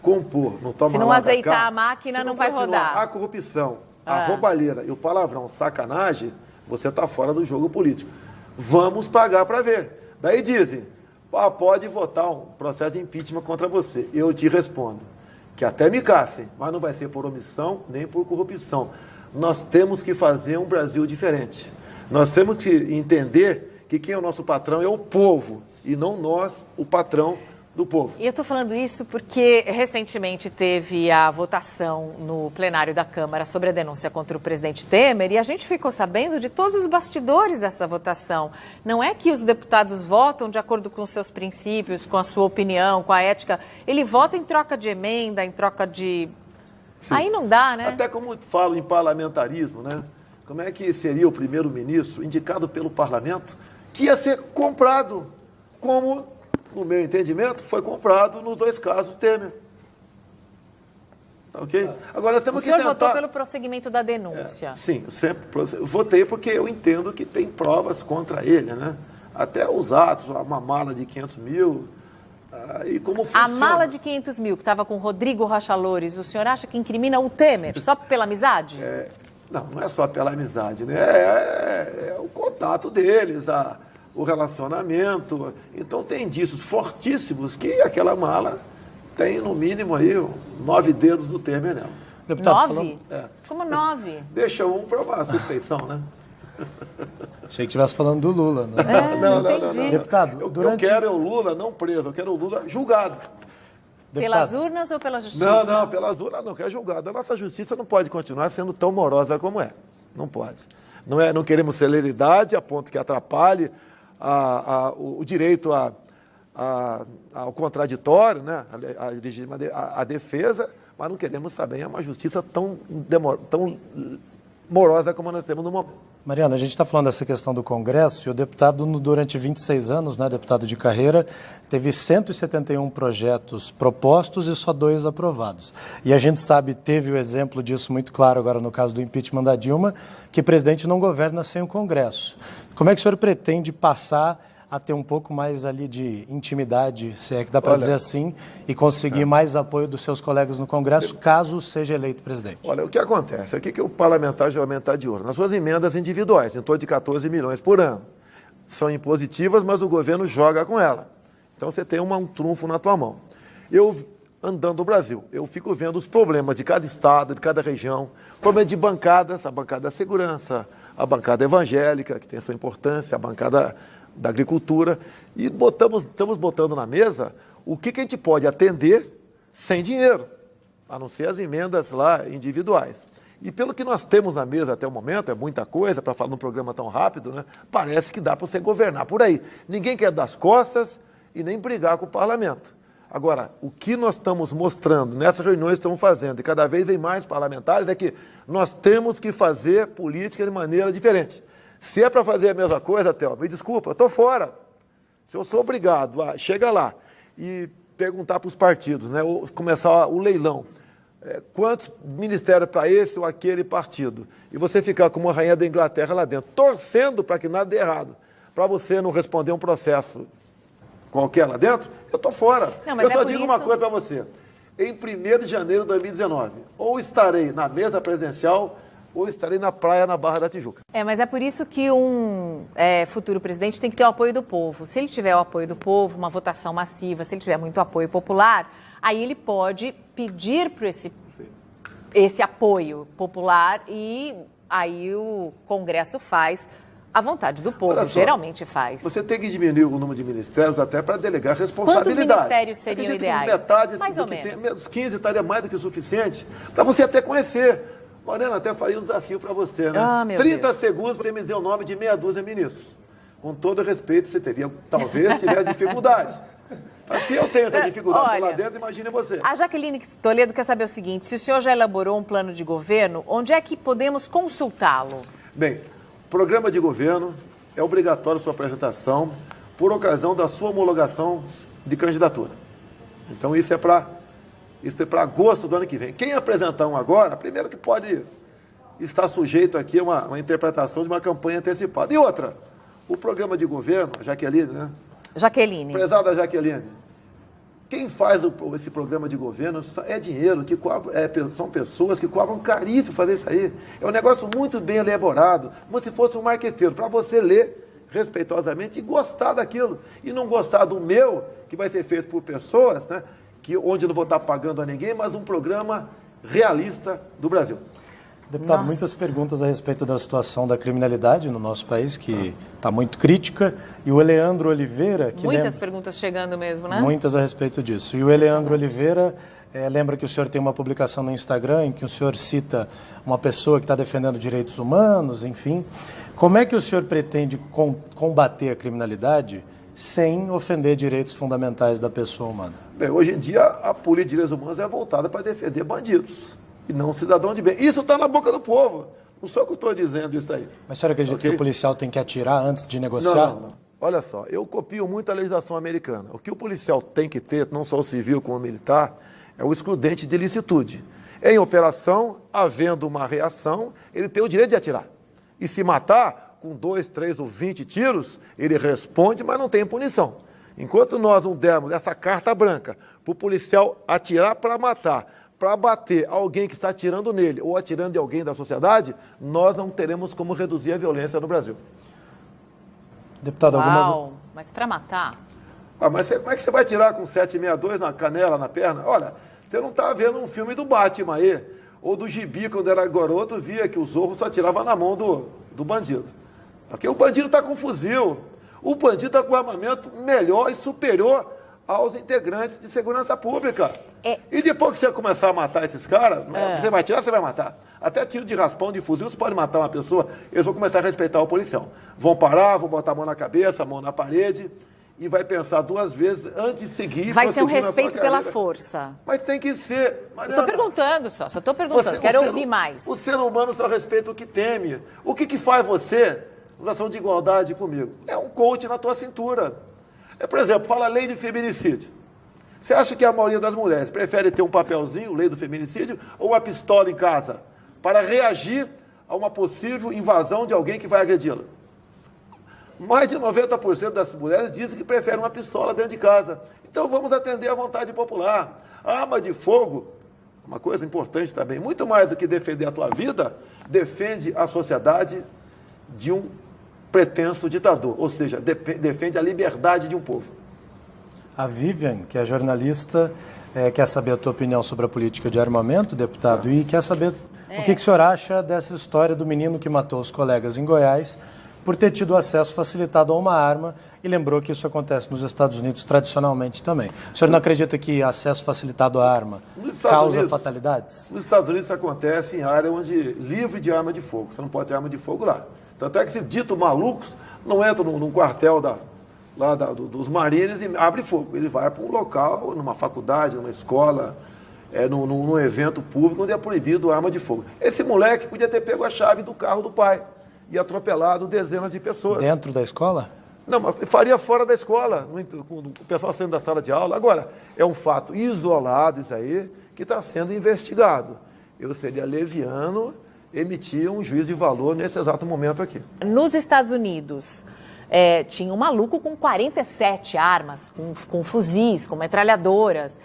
compor, se não azeitar a máquina, não vai rodar. A corrupção, a roubalheira e o palavrão, sacanagem, você está fora do jogo político. Vamos pagar para ver. Daí dizem, pode votar um processo de impeachment contra você. Eu te respondo que até me caçem, mas não vai ser por omissão nem por corrupção. Nós temos que fazer um Brasil diferente. Nós temos que entender que quem é o nosso patrão é o povo e não nós, o patrão do povo. E eu estou falando isso porque recentemente teve a votação no plenário da Câmara sobre a denúncia contra o presidente Temer e a gente ficou sabendo de todos os bastidores dessa votação. Não é que os deputados votam de acordo com os seus princípios, com a sua opinião, com a ética. Ele vota em troca de emenda, em troca de... Sim. Aí não dá, né? Até como falo em parlamentarismo, né? Como é que seria o primeiro-ministro indicado pelo parlamento que ia ser comprado, como, no meu entendimento, foi comprado nos 2 casos Temer. Ok? Agora temos que tentar... O senhor votou pelo prosseguimento da denúncia? Sim, eu sempre votei porque eu entendo que tem provas contra ele, né? Até os atos, uma mala de 500 mil, E como funciona? A mala de 500 mil que estava com o Rodrigo Rocha Loures, o senhor acha que incrimina o Temer só pela amizade? Não é só pela amizade, né? É o contato deles, o relacionamento. Então tem indícios fortíssimos que aquela mala tem, no mínimo, aí 9 dedos do Temer nela. Deputado, 9? Como 9? Deixa um para uma suspeição, né? Achei que estivesse falando do Lula, né? Não entendi. Deputado, Eu quero o Lula não preso, eu quero o Lula julgado. Pelas urnas ou pela justiça? Não, pelas urnas não, quer julgado. A nossa justiça não pode continuar sendo tão morosa como é. Não pode. Não queremos celeridade a ponto que atrapalhe o direito ao contraditório, né? a defesa, mas não queremos também uma justiça tão morosa como nós temos no momento. Mariana, a gente está falando dessa questão do Congresso e o deputado, durante 26 anos, né, deputado de carreira, teve 171 projetos propostos e só 2 aprovados. E a gente sabe, teve o exemplo disso muito claro agora no caso do impeachment da Dilma, que o presidente não governa sem o Congresso. Como é que o senhor pretende passar a ter um pouco mais ali de intimidade, se é que dá para dizer assim, e conseguir mais apoio dos seus colegas no Congresso, caso seja eleito presidente? Olha, o que acontece? O que o parlamentar geralmente está de olho? Nas suas emendas individuais, em torno de 14 milhões por ano. São impositivas, mas o governo joga com ela. Então você tem um trunfo na tua mão. Eu, andando no Brasil, eu fico vendo os problemas de cada estado, de cada região, problema de bancadas, a bancada da segurança, a bancada evangélica, que tem a sua importância, a bancada da agricultura, e estamos botando na mesa o que a gente pode atender sem dinheiro, a não ser as emendas lá individuais. E pelo que nós temos na mesa até o momento, é muita coisa para falar num programa tão rápido, né? Parece que dá para você governar por aí. Ninguém quer dar as costas e nem brigar com o parlamento. Agora, o que nós estamos mostrando nessas reuniões que estamos fazendo, e cada vez vem mais parlamentares, é que nós temos que fazer política de maneira diferente. Se é para fazer a mesma coisa, Théo, me desculpa, eu estou fora. Se eu sou obrigado a chegar lá e perguntar para os partidos, né, ou começar o leilão, quantos ministérios para esse ou aquele partido, e você ficar como a rainha da Inglaterra lá dentro, torcendo para que nada dê errado, para você não responder um processo qualquer lá dentro, eu estou fora. Não, eu só digo uma coisa para você. Em 1º de janeiro de 2019, ou estarei na mesa presidencial, ou estarei na praia, na Barra da Tijuca. Mas é por isso que um futuro presidente tem que ter o apoio do povo. Se ele tiver o apoio do povo, uma votação massiva, se ele tiver muito apoio popular, aí ele pode pedir para esse apoio popular e aí o Congresso faz a vontade do povo, geralmente faz. Você tem que diminuir o número de ministérios até para delegar responsabilidade. Quantos ministérios seriam ideais? Metade, mais ou menos. Menos 15 estaria mais do que o suficiente para você até conhecer. Mariana, até faria um desafio para você, né? 30 segundos para você me dizer o nome de meia dúzia de ministros. Com todo respeito, você teria, talvez, tiver dificuldade. Mas se eu tenho essa dificuldade lá dentro, imagine você. A Jaqueline Toledo quer saber o seguinte, se o senhor já elaborou um plano de governo, onde é que podemos consultá-lo? Bem, programa de governo é obrigatório sua apresentação por ocasião da sua homologação de candidatura. Então, isso é para agosto do ano que vem. Quem apresentar um agora, primeiro que pode estar sujeito aqui a uma interpretação de uma campanha antecipada. E outra, o programa de governo, Jaqueline, né? Jaqueline. Prezada Jaqueline, quem faz esse programa de governo é dinheiro, são pessoas que cobram caríssimo fazer isso aí. É um negócio muito bem elaborado, como se fosse um marqueteiro, para você ler respeitosamente e gostar daquilo. E não gostar do meu, que vai ser feito por pessoas, né? Onde eu não vou estar pagando a ninguém, mas um programa realista do Brasil. Deputado, muitas perguntas a respeito da situação da criminalidade no nosso país, que está muito crítica, e o Eleandro Oliveira... Muitas perguntas chegando mesmo, né? Muitas a respeito disso. E o Eleandro Oliveira lembra que o senhor tem uma publicação no Instagram em que o senhor cita uma pessoa que está defendendo direitos humanos, enfim. Como é que o senhor pretende combater a criminalidade sem ofender direitos fundamentais da pessoa humana? Bem, hoje em dia, a política de direitos humanos é voltada para defender bandidos e não cidadão de bem. Isso está na boca do povo. Não sou eu que estou dizendo isso aí. Mas a senhora acredita que o policial tem que atirar antes de negociar? Não. Olha só, eu copio muito a legislação americana. O que o policial tem que ter, não só o civil como o militar, é o excludente de ilicitude. Em operação, havendo uma reação, ele tem o direito de atirar. E se matar com 2, 3 ou 20 tiros, ele responde, mas não tem punição. Enquanto nós não dermos essa carta branca para o policial atirar para matar, para bater alguém que está atirando nele ou atirando em alguém da sociedade, nós não teremos como reduzir a violência no Brasil. Deputado, Uau, mas para matar? Mas como é que você vai atirar com 7,62 na canela, na perna? Olha, você não está vendo um filme do Batman aí, ou do Gibi, quando era garoto, via que o Zorro só atirava na mão do bandido. Porque o bandido está com fuzil, o bandido está com armamento melhor e superior aos integrantes de segurança pública. E depois que você começar a matar esses caras, você vai atirar, você vai matar. Até tiro de raspão, de fuzil, você pode matar uma pessoa, eles vão começar a respeitar o policial. Vão parar, vão botar a mão na cabeça, a mão na parede, e vai pensar 2 vezes antes de seguir. Vai ser um respeito pela força. Mas tem que ser, Mariana. Estou perguntando só estou perguntando, quero ouvir mais. O ser humano só respeita o que teme. O que faz você, em relação de igualdade comigo? É um coach na tua cintura. Por exemplo, fala lei de feminicídio. Você acha que a maioria das mulheres prefere ter um papelzinho, lei do feminicídio, ou uma pistola em casa, para reagir a uma possível invasão de alguém que vai agredi-la? Mais de 90% das mulheres dizem que preferem uma pistola dentro de casa. Então vamos atender à vontade popular. A arma de fogo, uma coisa importante também, muito mais do que defender a tua vida, defende a sociedade de um pretenso ditador, ou seja, defende a liberdade de um povo. A Vivian, que é jornalista, quer saber a tua opinião sobre a política de armamento, deputado, e quer saber o que o senhor acha dessa história do menino que matou os colegas em Goiás por ter tido acesso facilitado a uma arma, e lembrou que isso acontece nos Estados Unidos tradicionalmente também. O senhor não acredita que acesso facilitado à arma causa fatalidades? Nos Estados Unidos isso acontece em área onde livre de arma de fogo, você não pode ter arma de fogo lá. Tanto é que esses ditos malucos não entram num quartel dos Marines e abre fogo. Ele vai para um local, numa faculdade, numa escola, num evento público onde é proibido arma de fogo. Esse moleque podia ter pego a chave do carro do pai e atropelado dezenas de pessoas. Dentro da escola? Não, mas faria fora da escola, com o pessoal saindo da sala de aula. Agora, é um fato isolado isso aí, que está sendo investigado. Eu seria leviano emitir um juízo de valor nesse exato momento aqui. Nos Estados Unidos, tinha um maluco com 47 armas, com fuzis, com metralhadoras.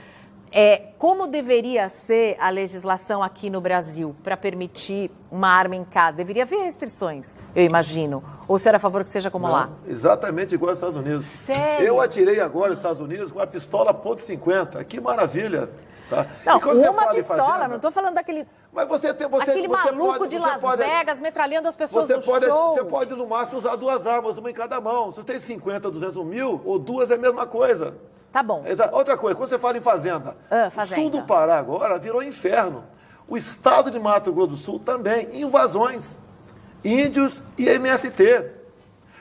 Como deveria ser a legislação aqui no Brasil para permitir uma arma em casa? Deveria haver restrições, eu imagino. Ou o senhor é a favor que seja como lá? Exatamente igual aos Estados Unidos. Sério? Eu atirei agora nos Estados Unidos com uma pistola .50. Que maravilha! Tá? Não, uma pistola, não estou falando daquele... Mas aquele maluco de Las Vegas metralhando as pessoas no show. Você pode, no máximo, usar 2 armas, uma em cada mão. Se você tem 50, 200, 1.000, ou 2 é a mesma coisa. Tá bom. Outra coisa, quando você fala em fazenda, o sul do Pará agora virou inferno. O estado de Mato Grosso do Sul também, invasões, índios e MST.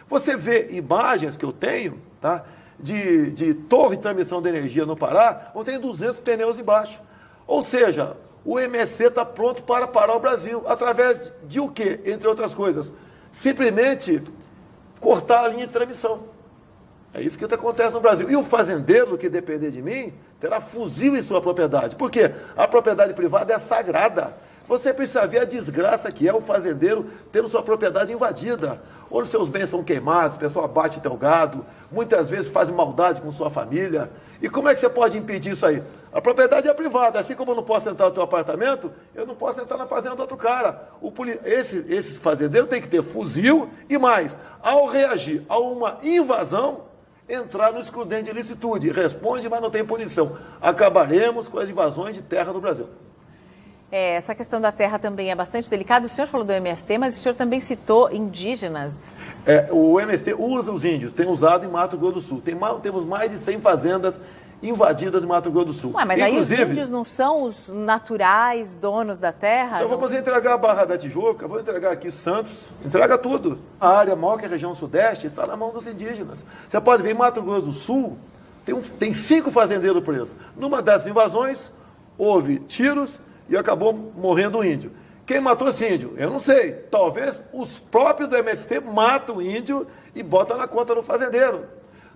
Você vê imagens que eu tenho, tá, de torre de transmissão de energia no Pará, onde tem 200 pneus embaixo. Ou seja, o MST está pronto para parar o Brasil, através de o quê? Entre outras coisas, simplesmente cortar a linha de transmissão. É isso que acontece no Brasil. E o fazendeiro, que depender de mim, terá fuzil em sua propriedade. Por quê? A propriedade privada é sagrada. Você precisa ver a desgraça que é o fazendeiro tendo sua propriedade invadida. Onde seus bens são queimados, o pessoal abate teu gado, muitas vezes faz maldade com sua família. E como é que você pode impedir isso aí? A propriedade é privada. Assim como eu não posso entrar no teu apartamento, eu não posso entrar na fazenda do outro cara. Esse fazendeiro tem que ter fuzil e mais. Ao reagir a uma invasão, entrar no excludente de ilicitude. Responde, mas não tem punição. Acabaremos com as invasões de terra no Brasil. Essa questão da terra também é bastante delicada. O senhor falou do MST, mas o senhor também citou indígenas. O MST usa os índios, tem usado em Mato Grosso do Sul. Temos mais de 100 fazendas invadidas em Mato Grosso do Sul. Mas inclusive, aí os índios não são os naturais donos da terra? Então vamos entregar a Barra da Tijuca, vou entregar aqui Santos, entrega tudo. A área maior que a região sudeste está na mão dos indígenas. Você pode ver em Mato Grosso do Sul, tem 5 fazendeiros presos. Numa dessas invasões, houve tiros e acabou morrendo um índio. Quem matou esse índio? Eu não sei. Talvez os próprios do MST matam o índio e botam na conta do fazendeiro.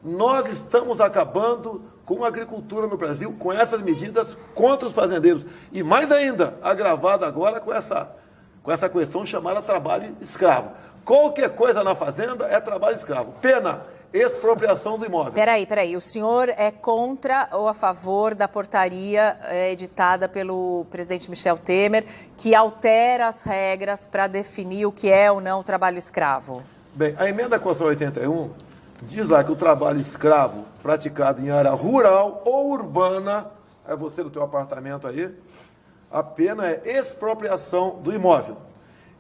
Nós estamos acabando com a agricultura no Brasil, com essas medidas contra os fazendeiros. E mais ainda, agravado agora com essa questão chamada trabalho escravo. Qualquer coisa na fazenda é trabalho escravo. Pena expropriação do imóvel. Peraí. O senhor é contra ou a favor da portaria editada pelo presidente Michel Temer, que altera as regras para definir o que é ou não o trabalho escravo? Bem, a emenda Constitucional 81 diz lá que o trabalho escravo praticado em área rural ou urbana, é você do teu apartamento aí, a pena é expropriação do imóvel.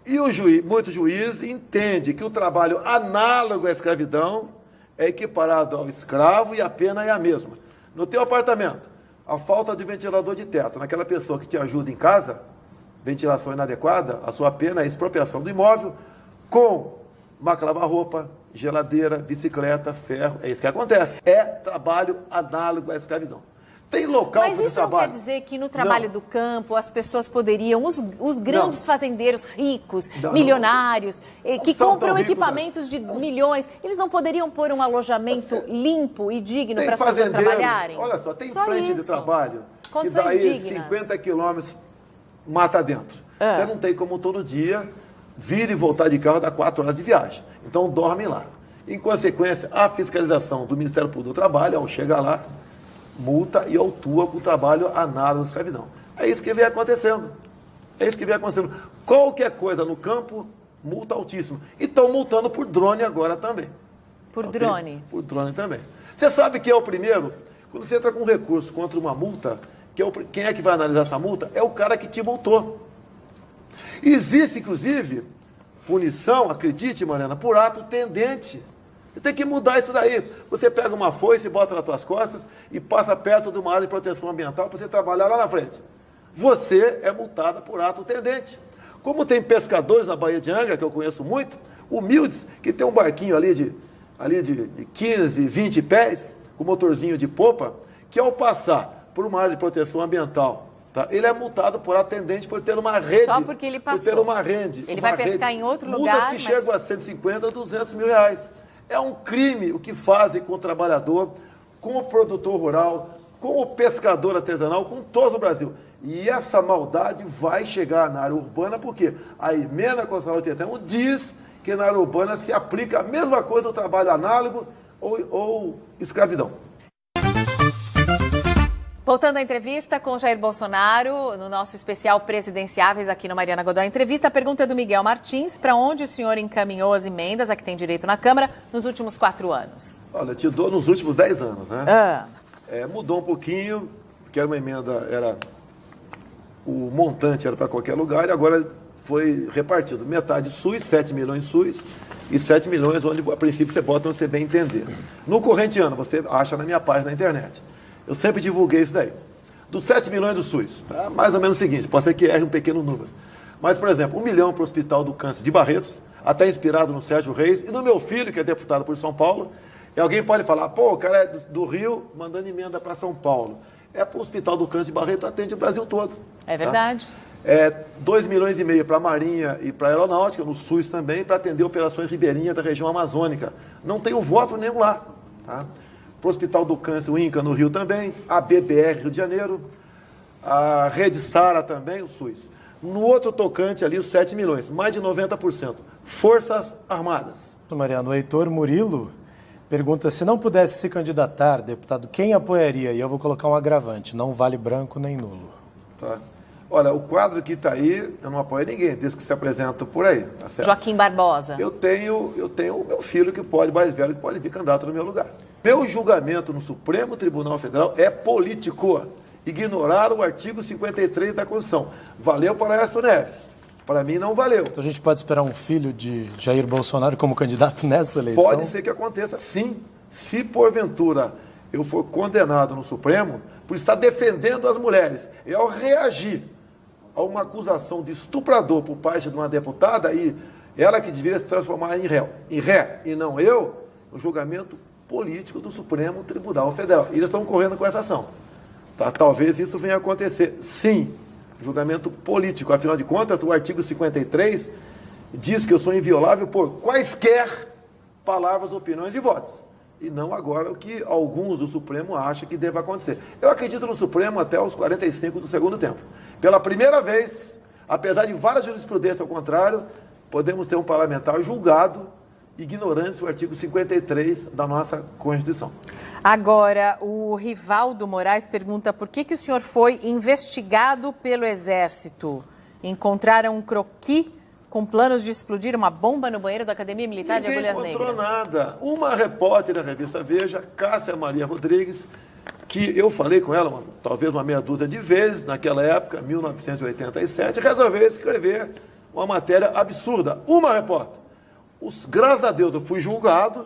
E muito juiz entende que o trabalho análogo à escravidão é equiparado ao escravo e a pena é a mesma. No teu apartamento, a falta de ventilador de teto, naquela pessoa que te ajuda em casa, ventilação inadequada, a sua pena é expropriação do imóvel com máquina de lavar roupa, geladeira, bicicleta, ferro. É isso que acontece. É trabalho análogo à escravidão. Tem local Mas isso não quer dizer que no trabalho do campo as pessoas poderiam, os grandes fazendeiros ricos, milionários, que compram equipamentos de milhões, eles não poderiam pôr um alojamento limpo e digno para as pessoas trabalharem? Olha só, tem frente de trabalho que daí dignas. 50 quilômetros mata dentro. Você não tem como todo dia vir e voltar de carro, dá 4 horas de viagem. Então dorme lá. Em consequência, a fiscalização do Ministério Público do Trabalho, ao chegar lá, multa e autua com o trabalho análogo à escravidão. É isso que vem acontecendo. Qualquer coisa no campo, multa altíssima. E estão multando por drone agora também. Por drone? Por drone também. Você sabe que é o primeiro? Quando você entra com recurso contra uma multa, quem é que vai analisar essa multa? É o cara que te multou. Existe, inclusive, punição, acredite, Mariana, por ato tendente. Você tem que mudar isso daí. Você pega uma foice, bota nas tuas costas e passa perto de uma área de proteção ambiental para você trabalhar lá na frente. Você é multada por ato tendente. Como tem pescadores na Baía de Angra, que eu conheço muito, humildes, que tem um barquinho ali de 15, 20 pés, com motorzinho de popa, que ao passar por uma área de proteção ambiental, tá, ele é multado por atendente por ter uma rede. Só porque ele passou. Por ter uma rede. Ele vai pescar em outro lugar. Multas que chegam a 150 a 200 mil reais. É um crime o que fazem com o trabalhador, com o produtor rural, com o pescador artesanal, com todo o Brasil. E essa maldade vai chegar na área urbana, porque a emenda Constitucional 81 diz que na área urbana se aplica a mesma coisa do trabalho análogo ou escravidão. Voltando à entrevista com Jair Bolsonaro, no nosso especial Presidenciáveis aqui no Mariana Godoy Entrevista, a pergunta é do Miguel Martins: para onde o senhor encaminhou as emendas a que tem direito na Câmara nos últimos 4 anos? Olha, eu te dou nos últimos 10 anos, né? Mudou um pouquinho, porque era uma emenda, o montante era para qualquer lugar, e agora foi repartido. Metade SUS, 7 milhões SUS, e 7 milhões onde, a princípio, você bota onde você bem entender. No corrente ano, você acha na minha página na internet. Eu sempre divulguei isso daí. Dos 7 milhões do SUS, tá? Mais ou menos o seguinte, pode ser que erre um pequeno número. Mas, por exemplo, 1 milhão para o Hospital do Câncer de Barretos, até inspirado no Sérgio Reis, e no meu filho, que é deputado por São Paulo. E alguém pode falar, pô, o cara é do Rio, mandando emenda para São Paulo. É para o Hospital do Câncer de Barretos, atende o Brasil todo. É verdade. Tá? 2 milhões e meio para a Marinha e para a Aeronáutica, no SUS também, para atender operações ribeirinhas da região amazônica. Não tem voto nenhum lá, tá? Para o Hospital do Câncer, o INCA no Rio também, a BBR Rio de Janeiro, a Rede Stara também, o SUS. No outro tocante ali, os 7 milhões, mais de 90%. Forças Armadas. Mariano, o Heitor Murilo pergunta: se não pudesse se candidatar, deputado, quem apoiaria? E eu vou colocar um agravante: não vale branco nem nulo. Tá. Olha, o quadro que está aí, eu não apoio ninguém, desde que se apresenta por aí. Tá certo? Joaquim Barbosa. Eu tenho o meu filho que pode, mais velho, que pode vir candidato no meu lugar. Meu julgamento no Supremo Tribunal Federal é político. Ignorar o artigo 53 da Constituição. Valeu para Aécio Neves. Para mim não valeu. Então a gente pode esperar um filho de Jair Bolsonaro como candidato nessa eleição? Pode ser que aconteça, sim. Se porventura eu for condenado no Supremo por estar defendendo as mulheres, e ao reagir a uma acusação de estuprador por parte de uma deputada, e ela que deveria se transformar em ré, e não eu, no julgamento político do Supremo Tribunal Federal. E eles estão correndo com essa ação. Tá? Talvez isso venha a acontecer. Sim, julgamento político. Afinal de contas, o artigo 53 diz que eu sou inviolável por quaisquer palavras, opiniões e votos. E não agora o que alguns do Supremo acham que deve acontecer. Eu acredito no Supremo até os 45 do segundo tempo. Pela primeira vez, apesar de várias jurisprudências ao contrário, podemos ter um parlamentar julgado ignorantes o artigo 53 da nossa Constituição. Agora, o Rivaldo Moraes pergunta por que o senhor foi investigado pelo Exército. Encontraram um croquis com planos de explodir uma bomba no banheiro da Academia Militar de Agulhas Negras. Ninguém encontrou nada. Uma repórter da revista Veja, Cássia Maria Rodrigues, que eu falei com ela talvez uma meia dúzia de vezes, naquela época, 1987, resolveu escrever uma matéria absurda. Uma repórter. Graças a Deus eu fui julgado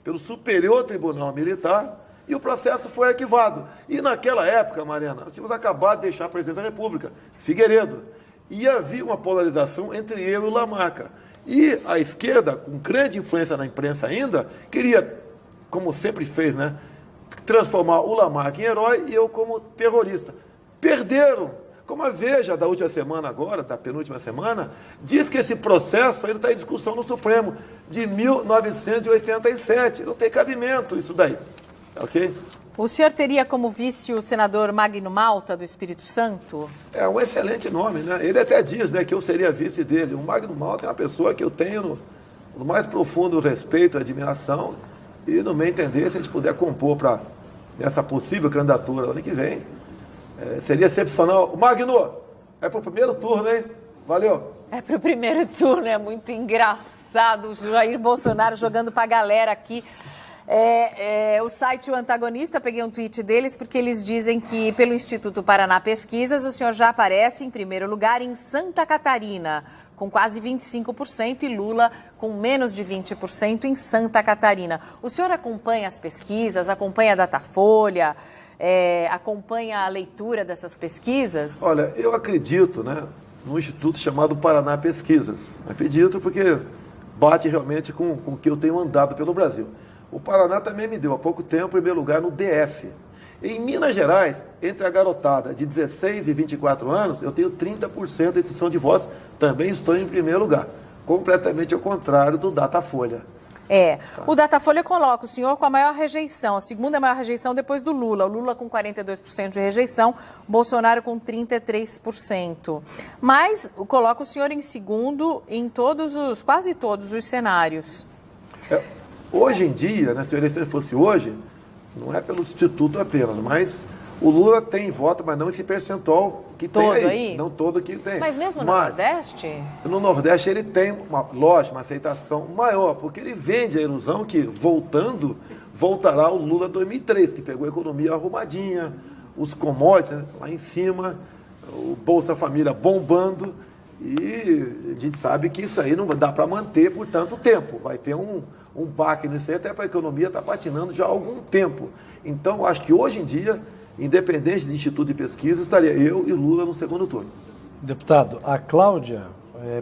pelo Superior Tribunal Militar e o processo foi arquivado. E naquela época, Mariana, nós tínhamos acabado de deixar a presidência da República, Figueiredo, e havia uma polarização entre eu e o Lamarca. E a esquerda, com grande influência na imprensa ainda, queria, como sempre fez, né, transformar o Lamarca em herói e eu como terrorista. Perderam. Como a Veja da última semana agora, da penúltima semana, diz que esse processo ainda está em discussão no Supremo, de 1987. Não tem cabimento isso daí, ok? O senhor teria como vice o senador Magno Malta, do Espírito Santo? É um excelente nome, né? Ele até diz, né, que eu seria vice dele. O Magno Malta é uma pessoa que eu tenho no mais profundo respeito e admiração, e no meu entender, se a gente puder compor para essa possível candidatura ano que vem, seria excepcional. O Magno, é para o primeiro turno, hein? Valeu. É para o primeiro turno, é muito engraçado o Jair Bolsonaro jogando para a galera aqui. O site O Antagonista, peguei um tweet deles, porque eles dizem que pelo Instituto Paraná Pesquisas, o senhor já aparece em primeiro lugar em Santa Catarina, com quase 25%, e Lula com menos de 20% em Santa Catarina. O senhor acompanha as pesquisas, acompanha a Datafolha, acompanha a leitura dessas pesquisas? Olha, eu acredito, né, num instituto chamado Paraná Pesquisas. Acredito porque bate realmente com o que eu tenho andado pelo Brasil. O Paraná também me deu há pouco tempo o primeiro lugar no DF. Em Minas Gerais, entre a garotada de 16 e 24 anos, eu tenho 30% de intenção de voz, também estou em primeiro lugar. Completamente ao contrário do Datafolha. O Datafolha coloca o senhor com a maior rejeição, a segunda maior rejeição depois do Lula. O Lula com 42% de rejeição, Bolsonaro com 33%. Mas coloca o senhor em segundo em quase todos os cenários. Hoje em dia, né, se a eleição fosse hoje, não é pelo Instituto apenas, mas o Lula tem voto, mas não esse percentual que todo tem aí. Não todo que tem. Mas mesmo no Nordeste? No Nordeste ele tem, uma aceitação maior, porque ele vende a ilusão que, voltará o Lula 2003, que pegou a economia arrumadinha, os commodities, né, lá em cima, o Bolsa Família bombando, e a gente sabe que isso aí não dá para manter por tanto tempo. Vai ter um baque nisso aí, até para a economia estar patinando já há algum tempo. Então, acho que hoje em dia, independente de instituto de pesquisa, estaria eu e Lula no segundo turno. Deputado, a Cláudia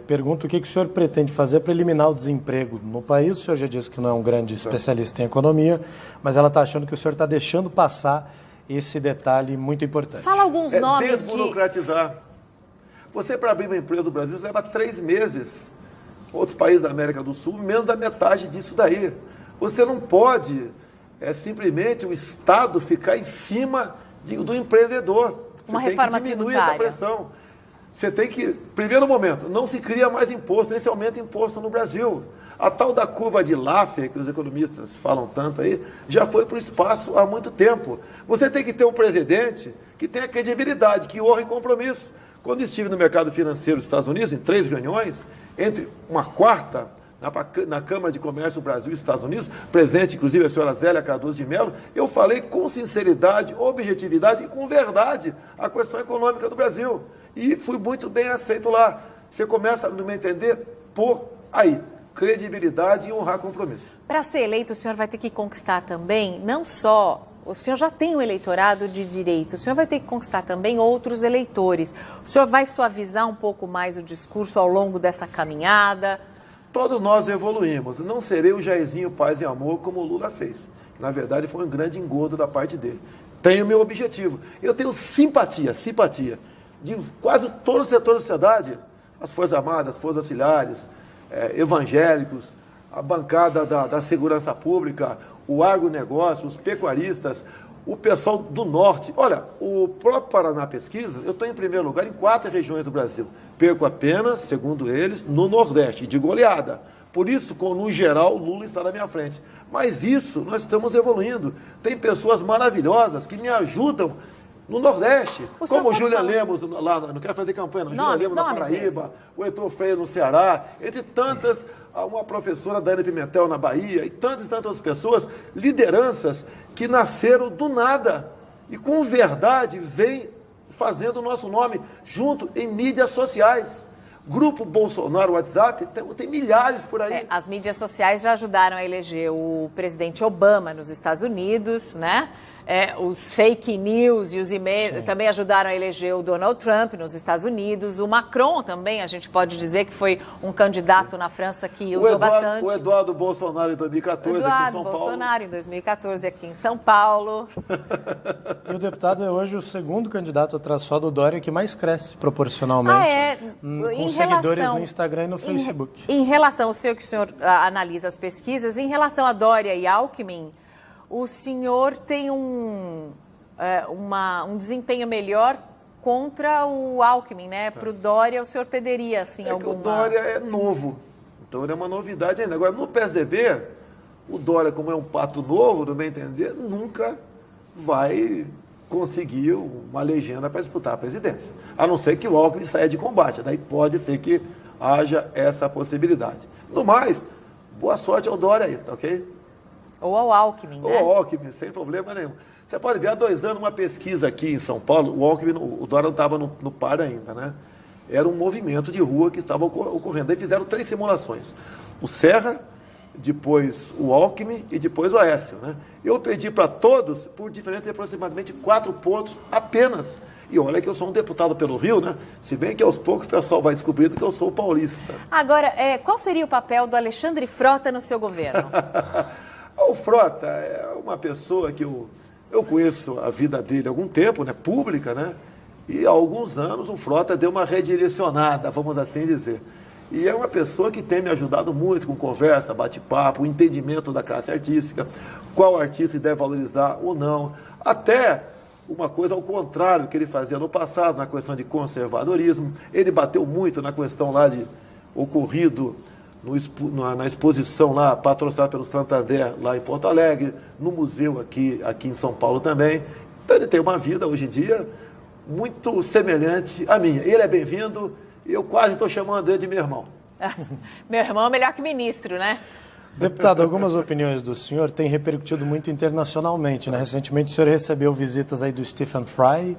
pergunta o que o senhor pretende fazer para eliminar o desemprego no país. O senhor já disse que não é um grande especialista em economia, mas ela está achando que o senhor está deixando passar esse detalhe muito importante. Fala alguns nomes desburocratizar. Você, para abrir uma empresa do Brasil, leva 3 meses. Outros países da América do Sul, menos da metade disso daí. Você não pode simplesmente o Estado ficar em cima do empreendedor. Uma Você reforma tem que diminuir tributária. essa pressão. Você tem que, primeiro momento, não se cria mais imposto, nem se aumenta imposto no Brasil. A tal da curva de Laffer, que os economistas falam tanto aí, já foi para o espaço há muito tempo. Você tem que ter um presidente que tenha credibilidade, que honre compromisso. Quando estive no mercado financeiro dos Estados Unidos, em 3 reuniões, entre uma quarta na Câmara de Comércio do Brasil e Estados Unidos, presente inclusive a senhora Zélia Cardoso de Mello, eu falei com sinceridade, objetividade e com verdade a questão econômica do Brasil. E fui muito bem aceito lá. Você começa, no meu entender, por aí, credibilidade e honrar compromisso. Para ser eleito, o senhor vai ter que conquistar também, não só... O senhor já tem um eleitorado de direita, o senhor vai ter que conquistar também outros eleitores. O senhor vai suavizar um pouco mais o discurso ao longo dessa caminhada? Todos nós evoluímos. Não serei o Jairzinho Paz e Amor como o Lula fez. Na verdade, foi um grande engodo da parte dele. Tenho meu objetivo. Eu tenho simpatia de quase todo o setor da sociedade, as Forças Armadas, Forças Auxiliares, evangélicos, a bancada da segurança pública, o agronegócio, os pecuaristas, o pessoal do norte. Olha, o próprio Paraná Pesquisa, eu estou em primeiro lugar em 4 regiões do Brasil. Perco apenas, segundo eles, no Nordeste, de goleada. Por isso, no geral, Lula está na minha frente. Mas isso, nós estamos evoluindo. Tem pessoas maravilhosas que me ajudam no Nordeste, como o Júlia Lemos, lá, não quero fazer campanha, não. Júlia Lemos na Paraíba, mesmo. O Heitor Freire no Ceará, entre tantas, uma professora Dani Pimentel na Bahia, e tantas outras pessoas, lideranças que nasceram do nada e com verdade vêm fazendo o nosso nome junto em mídias sociais. Grupo Bolsonaro, WhatsApp, tem milhares por aí. As mídias sociais já ajudaram a eleger o presidente Obama nos Estados Unidos, né? Os fake news e os e-mails também ajudaram a eleger o Donald Trump nos Estados Unidos. O Macron também, a gente pode dizer que foi um candidato na França que usou bastante. O Eduardo Bolsonaro em 2014 aqui em São Paulo. Bolsonaro em 2014 aqui em São Paulo. E o deputado é hoje o segundo candidato atrás só do Dória que mais cresce proporcionalmente. Com seguidores no Instagram e no Facebook. Em relação ao senhor, que o senhor analisa as pesquisas, em relação a Dória e Alckmin, o senhor tem um desempenho melhor contra o Alckmin, né? Para o Dória, o senhor perderia, assim, alguma... O Dória é novo, então ele é uma novidade ainda. Agora, no PSDB, o Dória, como é um pato novo, no meu entender, nunca vai conseguir uma legenda para disputar a presidência. A não ser que o Alckmin saia de combate, daí pode ser que haja essa possibilidade. No mais, boa sorte ao Dória aí, tá ok? Ou ao Alckmin, né? Ou ao Alckmin, sem problema nenhum. Você pode ver, há 2 anos, uma pesquisa aqui em São Paulo, o Alckmin, o Dória não estava no par ainda, né? Era um movimento de rua que estava ocorrendo. Aí fizeram 3 simulações. O Serra, depois o Alckmin e depois o Aécio, né? Eu pedi para todos por diferença de aproximadamente 4 pontos apenas. E olha que eu sou um deputado pelo Rio, né? Se bem que aos poucos o pessoal vai descobrindo que eu sou paulista. Agora, qual seria o papel do Alexandre Frota no seu governo? O Frota é uma pessoa que eu conheço a vida dele há algum tempo, né, pública, né? E há alguns anos o Frota deu uma redirecionada, vamos assim dizer. E é uma pessoa que tem me ajudado muito com conversa, bate-papo, o entendimento da classe artística, qual artista deve valorizar ou não. Até uma coisa ao contrário que ele fazia no passado, na questão de conservadorismo. Ele bateu muito na questão lá de ocorrido na exposição lá, patrocinada pelo Santander, lá em Porto Alegre, no museu aqui em São Paulo também. Então ele tem uma vida, hoje em dia, muito semelhante à minha. Ele é bem-vindo, eu quase estou chamando ele de meu irmão. Meu irmão é melhor que ministro, né? Deputado, algumas opiniões do senhor têm repercutido muito internacionalmente, né? Recentemente o senhor recebeu visitas aí do Stephen Fry,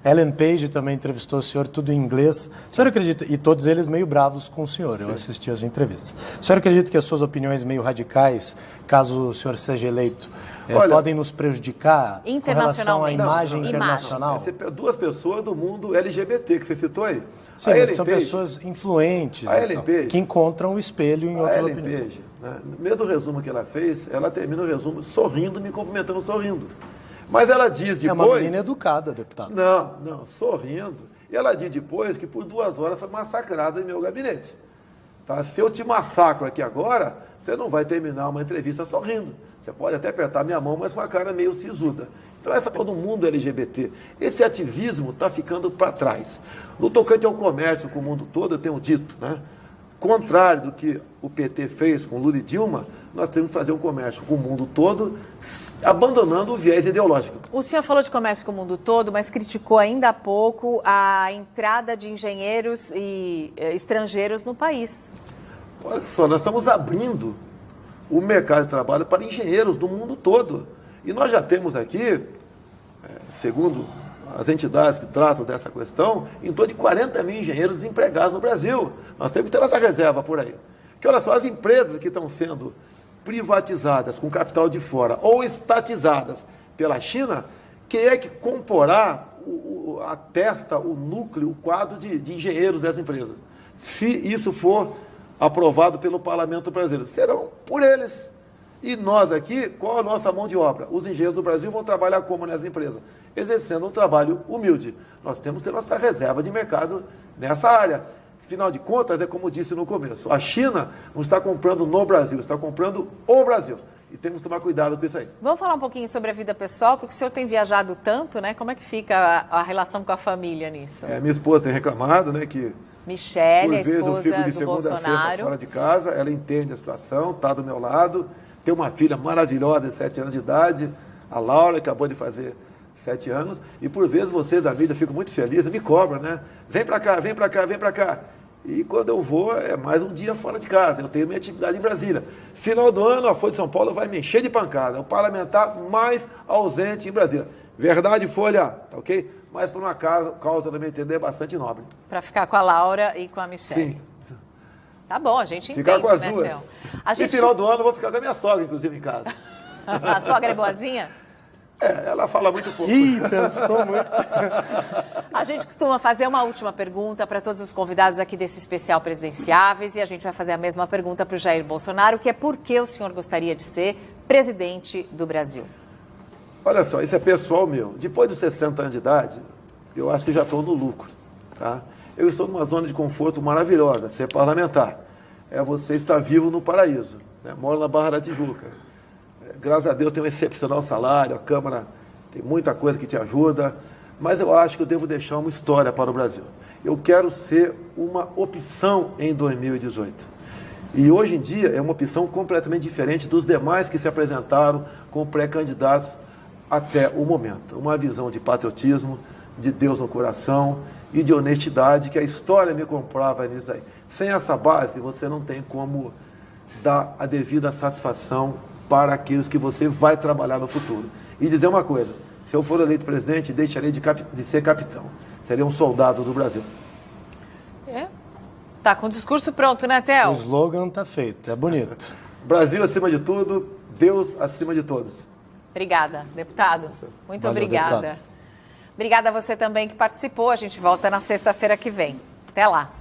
Ellen Page também entrevistou o senhor, tudo em inglês. O senhor acredita, e todos eles meio bravos com o senhor, eu assisti as entrevistas. O senhor acredita que as suas opiniões meio radicais, caso o senhor seja eleito, podem nos prejudicar com relação à imagem internacional? 2 pessoas do mundo LGBT que você citou aí. Sim, mas são pessoas influentes que encontram o espelho em outra opinião. A Ellen Page, né, no meio do resumo que ela fez, ela termina o resumo sorrindo, me cumprimentando sorrindo. Mas ela diz depois... É uma menina educada, deputado. Não, sorrindo. E ela diz depois que por 2 horas foi massacrada em meu gabinete. Tá? Se eu te massacro aqui agora, você não vai terminar uma entrevista sorrindo. Você pode até apertar minha mão, mas com a cara meio sisuda. Então essa é do mundo LGBT. Esse ativismo está ficando para trás. No tocante ao comércio com o mundo todo, eu tenho dito, né? Contrário do que o PT fez com Lula e Dilma, nós temos que fazer um comércio com o mundo todo, abandonando o viés ideológico. O senhor falou de comércio com o mundo todo, mas criticou ainda há pouco a entrada de engenheiros e estrangeiros no país. Olha só, nós estamos abrindo o mercado de trabalho para engenheiros do mundo todo. E nós já temos aqui, segundo as entidades que tratam dessa questão, em torno de 40 mil engenheiros desempregados no Brasil. Nós temos que ter essa reserva por aí. Que olha só, as empresas que estão sendo privatizadas com capital de fora ou estatizadas pela China, quem é que comporá a testa, o núcleo, o quadro de engenheiros dessa empresa? Se isso for aprovado pelo Parlamento brasileiro, serão por eles. E nós aqui, qual a nossa mão de obra? Os engenheiros do Brasil vão trabalhar como nessa empresa? Exercendo um trabalho humilde. Nós temos que ter nossa reserva de mercado nessa área. Afinal de contas, é como disse no começo, a China não está comprando no Brasil, está comprando o Brasil. e temos que tomar cuidado com isso aí. Vamos falar um pouquinho sobre a vida pessoal, porque o senhor tem viajado tanto, né? Como é que fica a relação com a família nisso? Minha esposa tem reclamado, né, que Michele, por a vezes eu fico esposa de do segunda a sexta Bolsonaro. fora de casa, ela entende a situação, está do meu lado, tem uma filha maravilhosa de 7 anos de idade, a Laura, que acabou de fazer 7 anos, e por vezes vocês da mídia ficam muito felizes, me cobram, né? Vem para cá, vem para cá, vem para cá. E quando eu vou, é mais um dia fora de casa. Eu tenho minha atividade em Brasília. Final do ano, a Folha de São Paulo vai me encher de pancada. É o parlamentar mais ausente em Brasília. Verdade, Folha, tá ok? Mas por uma causa, na minha entender, bastante nobre. Para ficar com a Laura e com a Michele. Sim. Tá bom, a gente entende, Ficar com as né, duas. Theo? A gente... E final do ano eu vou ficar com a minha sogra, inclusive, em casa. A sogra é boazinha? Ela fala muito pouco. Ih, pensou muito. A gente costuma fazer uma última pergunta para todos os convidados aqui desse especial Presidenciáveis e a gente vai fazer a mesma pergunta para o Jair Bolsonaro, que é por que o senhor gostaria de ser presidente do Brasil? Olha só, isso é pessoal meu. Depois dos 60 anos de idade, eu acho que já estou no lucro. Tá? Eu estou numa zona de conforto maravilhosa, ser parlamentar. É você estar vivo no paraíso. Né? Moro na Barra da Tijuca. Graças a Deus tem um excepcional salário, a Câmara tem muita coisa que te ajuda, mas eu acho que eu devo deixar uma história para o Brasil. Eu quero ser uma opção em 2018. E hoje em dia é uma opção completamente diferente dos demais que se apresentaram como pré-candidatos até o momento. Uma visão de patriotismo, de Deus no coração e de honestidade, que a história me comprova nisso aí. Sem essa base, você não tem como dar a devida satisfação para aqueles que você vai trabalhar no futuro. E dizer uma coisa, se eu for eleito presidente, deixarei de ser capitão. Seria um soldado do Brasil. Tá com o discurso pronto, né, Theo? O slogan tá feito, é bonito. Brasil acima de tudo, Deus acima de todos. Obrigada, deputado. Muito Valeu, obrigada. deputado. Obrigada a você também que participou. A gente volta na sexta-feira que vem. Até lá.